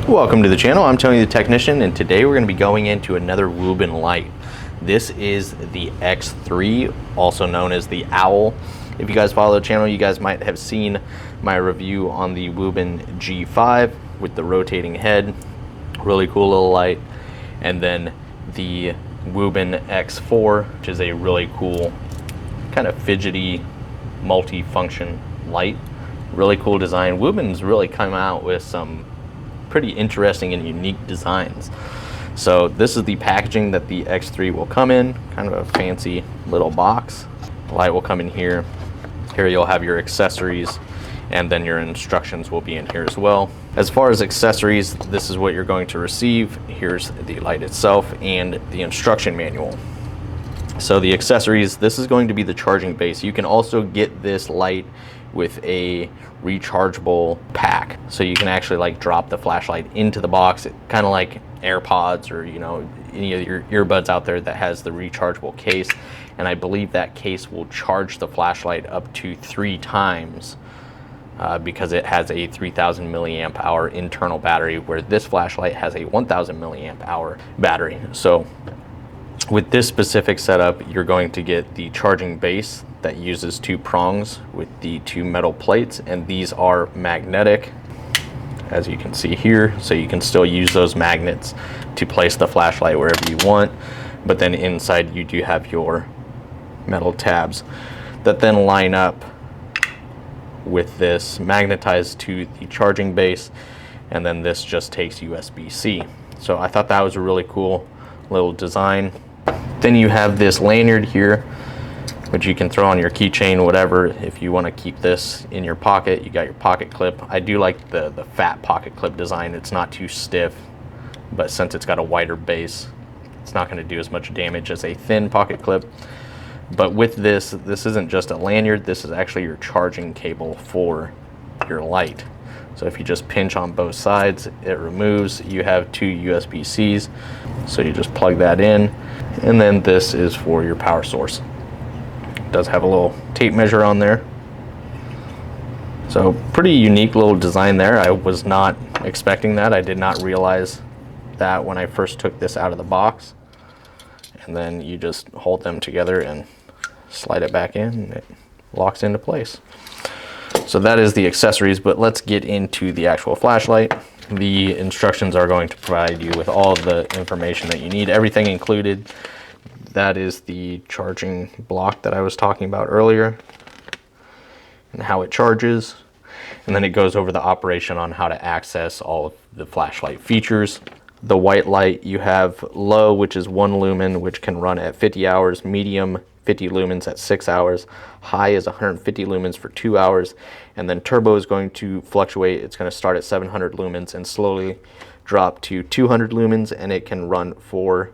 Welcome to the channel. I'm Tony the Technician, and today we're going to be going into another Wuben light. This is the X3, also known as the Owl. If you guys follow the channel, you guys might have seen my review on the Wuben G5 with the rotating head. Really cool little light. And then the Wuben X4, which is a really cool kind of fidgety multi-function light. Really cool design. Wuben's really come out with some pretty interesting and unique designs. So this is the packaging that the X3 will come in, kind of a fancy little box. The light will come in here. Here you'll have your accessories, and then your instructions will be in here as well. As far as accessories, this is what you're going to receive. Here's the light itself and the instruction manual. So the accessories, this is going to be the charging base. You can also get this light with a rechargeable pack, so you can actually like drop the flashlight into the box, kind of like AirPods or any of your earbuds out there that has the rechargeable case. And I believe that case will charge the flashlight up to 3 times because it has a 3000 milliamp hour internal battery, where this flashlight has a 1000 milliamp hour battery. So with this specific setup, you're going to get the charging base that uses 2 prongs with the 2 metal plates, and these are magnetic, as you can see here, so you can still use those magnets to place the flashlight wherever you want. But then inside you do have your metal tabs that then line up with this magnetized to the charging base, and then this just takes USB-C. So I thought that was a really cool little design. Then you have this lanyard here, which you can throw on your keychain, whatever. If you want to keep this in your pocket, you got your pocket clip. I do like the fat pocket clip design. It's not too stiff, but since it's got a wider base, it's not going to do as much damage as a thin pocket clip. But with this isn't just a lanyard, this is actually your charging cable for your light. So if you just pinch on both sides, it removes. You have 2 USB-Cs, so you just plug that in. And then this is for your power source. It does have a little tape measure on there. So pretty unique little design there. I was not expecting that. I did not realize that when I first took this out of the box. And then you just hold them together and slide it back in, and it locks into place. So that is the accessories, but let's get into the actual flashlight. The instructions are going to provide you with all of the information that you need, everything included. That is the charging block that I was talking about earlier and how it charges. And then it goes over the operation on how to access all of the flashlight features. The white light, you have low, which is 1 lumen, which can run at 50 hours, medium 50 lumens at 6 hours, high is 150 lumens for 2 hours, and then turbo is going to fluctuate. It's going to start at 700 lumens and slowly drop to 200 lumens, and it can run for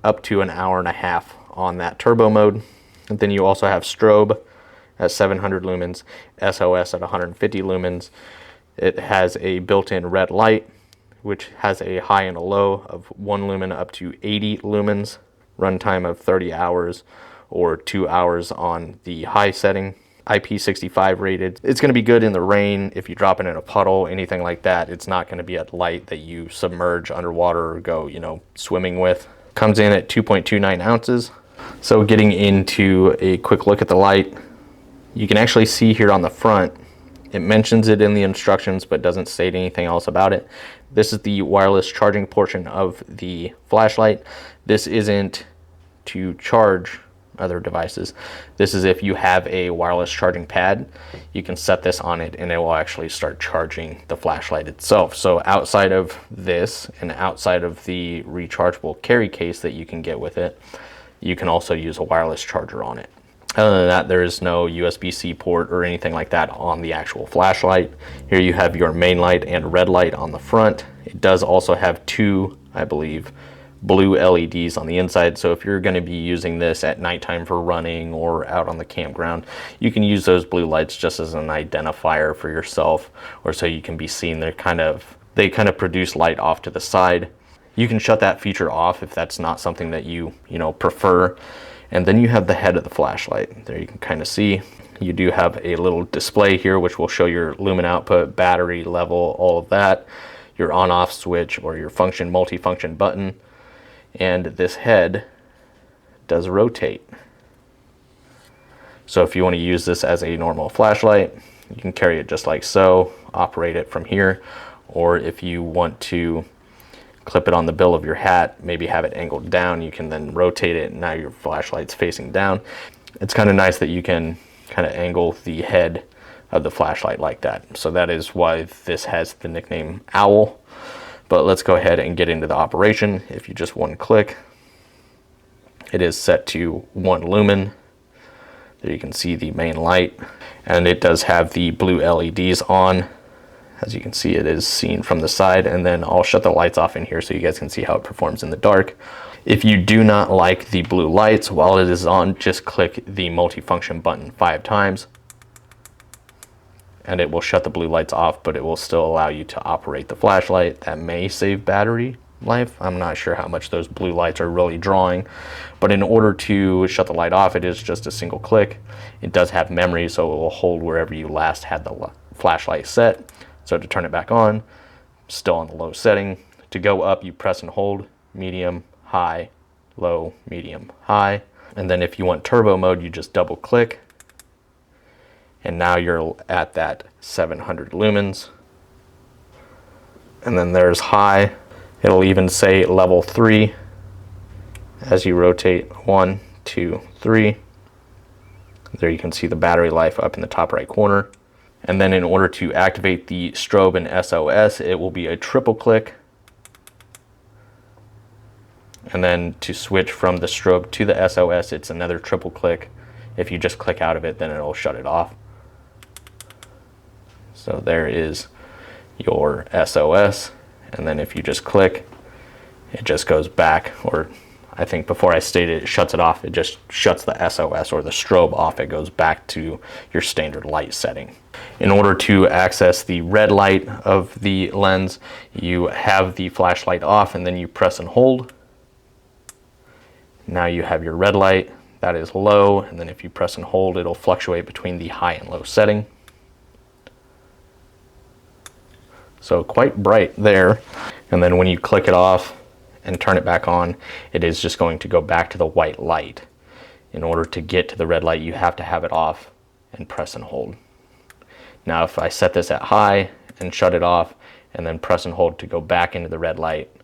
up to an hour and a half on that turbo mode. And then you also have strobe at 700 lumens, SOS at 150 lumens. It has a built-in red light, which has a high and a low of 1 lumen up to 80 lumens, runtime of 30 hours or 2 hours on the high setting, IP65 rated. It's going to be good in the rain, if you drop it in a puddle, anything like that. It's not going to be a light that you submerge underwater or go, swimming with. Comes in at 2.29 ounces. So getting into a quick look at the light, you can actually see here on the front, it mentions it in the instructions but doesn't state anything else about it. This is the wireless charging portion of the flashlight. This isn't to charge other devices. This is if you have a wireless charging pad, you can set this on it and it will actually start charging the flashlight itself. So outside of this and outside of the rechargeable carry case that you can get with it, you can also use a wireless charger on it. Other than that, there is no USB-C port or anything like that on the actual flashlight. Here you have your main light and red light on the front. It does also have 2, I believe, blue LEDs on the inside. So if you're going to be using this at nighttime for running or out on the campground, you can use those blue lights just as an identifier for yourself, or so you can be seen. They kind of produce light off to the side. You can shut that feature off if that's not something that you prefer. And then you have the head of the flashlight. There you can kind of see. You do have a little display here which will show your lumen output, battery level, all of that. your on-off switch or your multi-function button. And this head does rotate. So if you want to use this as a normal flashlight, you can carry it just like so, operate it from here. Or if you want to clip it on the bill of your hat, maybe have it angled down, you can then rotate it and now your flashlight's facing down. It's kind of nice that you can kind of angle the head of the flashlight like that. So that is why this has the nickname Owl. But let's go ahead and get into the operation. If you just one click, it is set to 1 lumen. There you can see the main light, and it does have the blue LEDs on. As you can see, it is seen from the side, and then I'll shut the lights off in here so you guys can see how it performs in the dark. If you do not like the blue lights while it is on, just click the multi-function button 5 times and it will shut the blue lights off, but it will still allow you to operate the flashlight. That may save battery life. I'm not sure how much those blue lights are really drawing, but in order to shut the light off, it is just a single click. It does have memory, so it will hold wherever you last had the flashlight set. So to turn it back on, still on the low setting. To go up, you press and hold medium, high, low, medium, high. And then if you want turbo mode, you just double click. And now you're at that 700 lumens. And then there's high. It'll even say level 3 as you rotate 1, 2, 3. There you can see the battery life up in the top right corner. And then in order to activate the strobe and SOS, it will be a triple click. And then to switch from the strobe to the SOS, it's another triple click. If you just click out of it, then it'll shut it off. So there is your SOS. And then if you just click, it just goes back, or I think before I stated it shuts it off, it just shuts the SOS or the strobe off. It goes back to your standard light setting. In order to access the red light of the lens, you have the flashlight off and then you press and hold. Now you have your red light, that is low, and then if you press and hold, it'll fluctuate between the high and low setting. So quite bright there. And then when you click it off and turn it back on, it is just going to go back to the white light. In order to get to the red light, you have to have it off and press and hold. Now if I set this at high and shut it off and then press and hold to go back into the red light,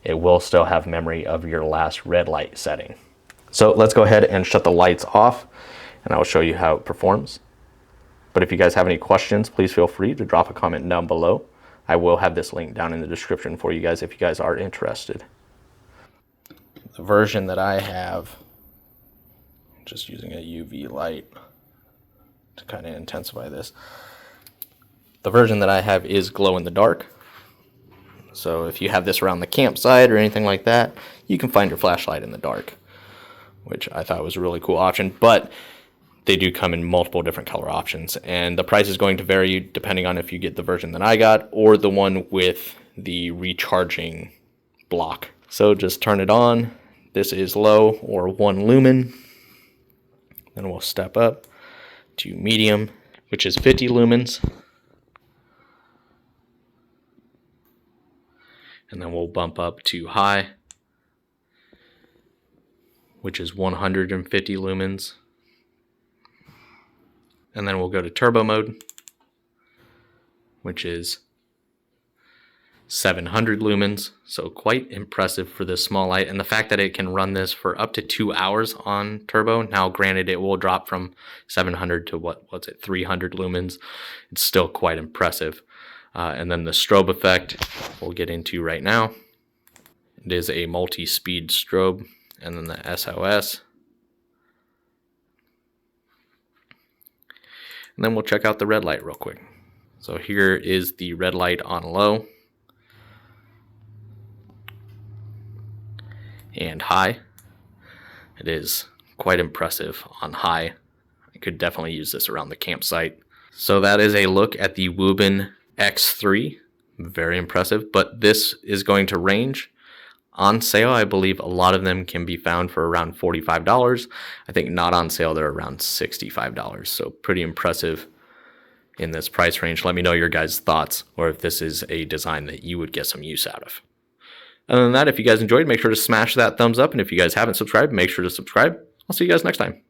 it will still have memory of your last red light setting. So let's go ahead and shut the lights off and I will show you how it performs. But if you guys have any questions, please feel free to drop a comment down below. I will have this link down in the description for you guys if you guys are interested. The version that I have, just using a UV light to kind of intensify this. The version that I have is glow in the dark. So if you have this around the campsite or anything like that, you can find your flashlight in the dark, which I thought was a really cool option. But they do come in multiple different color options, and the price is going to vary depending on if you get the version that I got or the one with the recharging block. So just turn it on. This is low or 1 lumen. Then we'll step up to medium, which is 50 lumens. And then we'll bump up to high, which is 150 lumens. And then we'll go to turbo mode, which is 700 lumens. So quite impressive for this small light. And the fact that it can run this for up to 2 hours on turbo. Now, granted, it will drop from 700 to what's it, 300 lumens. It's still quite impressive. And then the strobe effect we'll get into right now. It is a multi-speed strobe. And then the SOS. And then we'll check out the red light real quick. So here is the red light on low and high. It is quite impressive on high. I could definitely use this around the campsite. So that is a look at the Wuben X3. Very impressive, but this is going to range. On sale, I believe a lot of them can be found for around $45. I think not on sale, they're around $65. So pretty impressive in this price range. Let me know your guys' thoughts, or if this is a design that you would get some use out of. Other than that, if you guys enjoyed, make sure to smash that thumbs up. And if you guys haven't subscribed, make sure to subscribe. I'll see you guys next time.